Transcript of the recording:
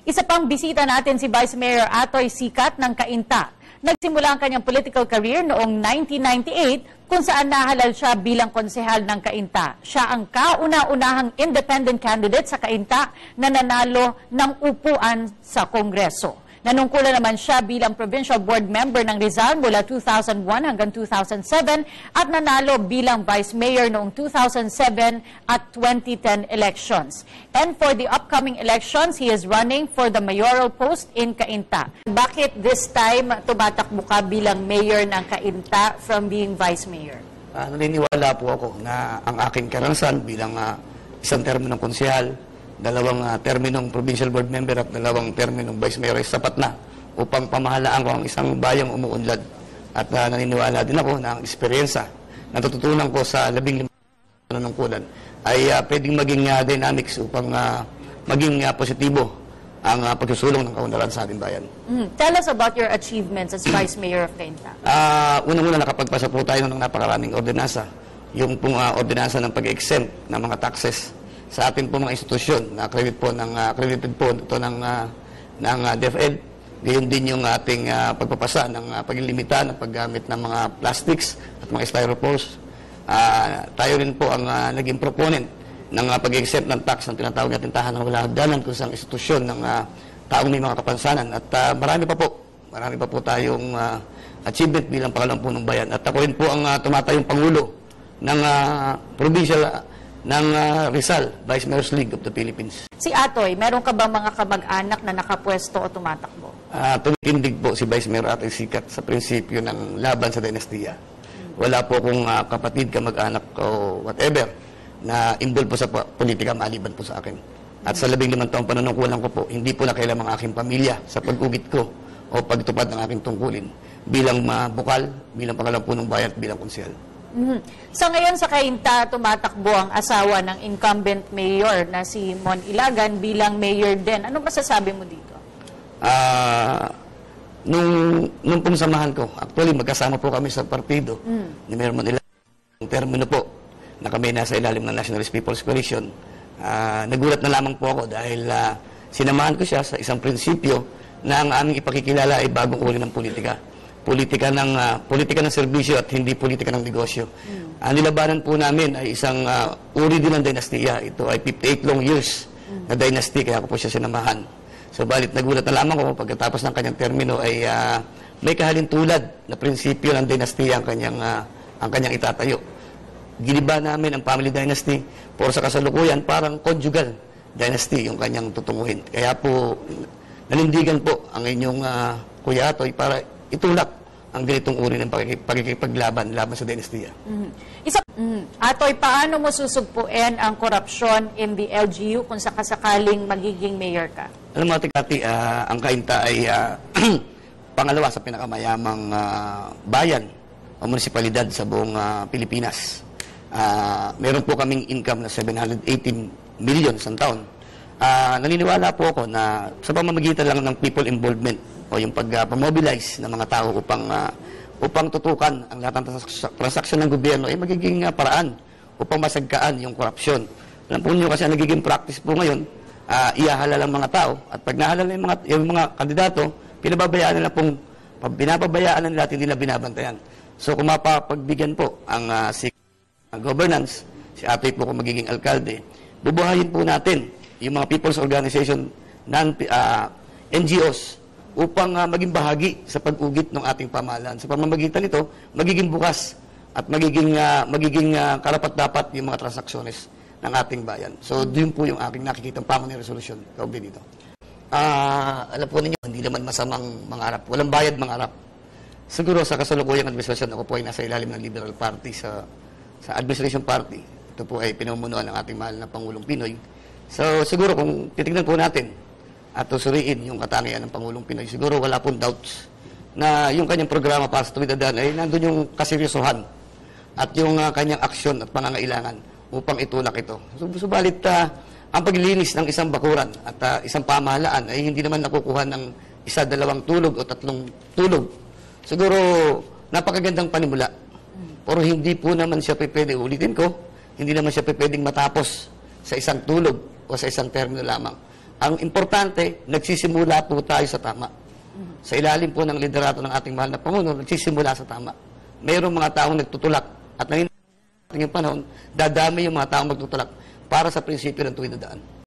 Isa pang bisita natin si Vice Mayor Atoy Sicat ng Cainta. Nagsimula ang kanyang political career noong 1998 kung saan nahalal siya bilang konsehal ng Cainta. Siya ang kauna-unahang independent candidate sa Cainta na nanalo ng upuan sa Kongreso. Nanungkulan naman siya bilang provincial board member ng Rizal mula 2001 hanggang 2007 at nanalo bilang vice mayor noong 2007 at 2010 elections. And for the upcoming elections, he is running for the mayoral post in Cainta. Bakit this time tumatakbo ka bilang mayor ng Cainta from being vice mayor? Naniniwala po ako na ang aking karanasan bilang isang termo ng konsehal, dalawang terminong provincial board member at dalawang terminong vice mayor ay sapat na upang pamahalaan ko ang isang bayang umuunlad. At naniniwala din ako na ang eksperyensya na natutunan ko sa 15 panunungkulan ay pwedeng maging dynamics upang maging positibo ang pagsusulong ng kaunlaran sa ating bayan. Tell us about your achievements as vice mayor of Cainta. Unang-una nakapagpasa po tayo ng napakaraming ordinansa. Yung pong ordinansa ng pag-exempt ng mga taxes sa ating po mga institusyon na accredited po ito ng DepEd. Gayon din yung ating pagpapasa ng paglilimita ng paggamit ng mga plastics at mga styrofoams. Tayo rin po ang naging proponent ng pag-exempt ng tax ng tinatawag natin tahanan ng walang hagdanan kung sa institusyon ng taong may mga kapansanan. At marami pa po tayong achievement bilang pangalampunong bayan. At ako rin po ang tumatayong Pangulo ng provincial ng Rizal, Vice Mayor's League of the Philippines. Si Atoy, meron ka ba mga kamag-anak na nakapwesto o tumatakbo? Tumitindig po si Vice Mayor Atoy Sicat sa prinsipyo ng laban sa dinastiya. Wala po kong kapatid, kamag-anak o whatever na involved po sa politika maliban po sa akin. At sa 15 taong panunungkulan ko po, hindi po nakailam ang aking pamilya sa pag-ugit ko o pagtupad ng aking tungkulin bilang bukal, bilang pangalampunong bayan at bilang konsehal. So ngayon sa Cainta, tumatakbo ang asawa ng incumbent mayor na si Mon Ilagan bilang mayor din. Ano masasabi mo dito? Nung pong samahan ko, actually magkasama po kami sa partido ni Mayor Mon Ilagan. Yung termino po na kami nasa ilalim ng Nationalist People's Coalition. Nagulat na lamang po ako dahil sinamahan ko siya sa isang prinsipyo na ang aming ipakikilala ay bagong uri ng politika. Politika ng serbisyo at hindi politika ng negosyo. Ang nilabanan po namin ay isang uri din ng dinastiya. Ito ay 58 long years na dynasty, kaya ako po siya sinamahan. So, balit nagulat na lamang ko pagkatapos ng kanyang termino ay may kahalintulad na prinsipyo ng dinastiya ang kanyang itatayo. Giniba namin ang family dynasty por sa kasalukuyan parang conjugal dynasty yung kanyang tutunguhin. Kaya po, nanindigan po ang inyong Kuya Atoy para itulak ang ganitong uri ng pagkikipaglaban laban sa dinastiya. Atoy, paano mo susugpuin ang korupsyon in the LGU kung sakasakaling magiging mayor ka? Alam mo, Kati, ang Cainta ay pangalawa sa pinakamayamang bayan o munisipalidad sa buong Pilipinas. Meron po kaming income na 718 million sa taon. Naniniwala po ako na sa pamamagitan lang ng people involvement o yung pag-mobilize ng mga tao upang tutukan ang lahat ng transaksyon ng gobyerno ay magiging paraan upang masagkaan yung korupsyon. Alam po niyo kasi ang nagiging practice po ngayon, iyahalal ang mga tao at pag nahalal yung mga kandidato, pinababayaan nila at hindi nila binabantayan. So kung mapapagbigyan po ang governance, si Atoy po kung magiging alkalde, bubuhayin po natin yung mga people's organization, NGOs, upang maging bahagi sa pag-ugit ng ating pamahalaan. Sa pamamagitan nito, magiging bukas at magiging karapat-dapat yung mga transaksyones ng ating bayan. So, doon po yung aking nakikitang pangunahing resolusyon kaugnay dito. Alam po ninyo, hindi naman masamang mangarap. Walang bayad mangarap. Siguro sa kasalukuyang administrasyon, ako po ay nasa ilalim ng Liberal Party sa Administration Party. Ito po ay pinamumunuan ng ating mahal na Pangulong Pinoy. So, siguro kung titignan po natin at susuriin yung katangian ng Pangulong Pinoy, siguro wala pong doubts na yung kanyang programa para sa tuwidadaan ay nandun yung kaseryosohan at yung kanyang aksyon at pangangailangan upang itulak ito. Subalit, ang paglilinis ng isang bakuran at isang pamahalaan ay hindi naman nakukuha ng isa, dalawang tulog o tatlong tulog. Siguro, napakagandang panimula. Pero hindi po naman siya pwede, ulitin ko, hindi naman siya pwedeng matapos sa isang tulog o sa isang termino lamang. Ang importante, nagsisimula po tayo sa tama. Sa ilalim po ng liderato ng ating mahal na Pangulo, nagsisimula sa tama. Mayroong mga taong nagtutulak at nangyayari yung panahon, dadami yung mga taong magtutulak para sa prinsipyo ng tuwid na daan.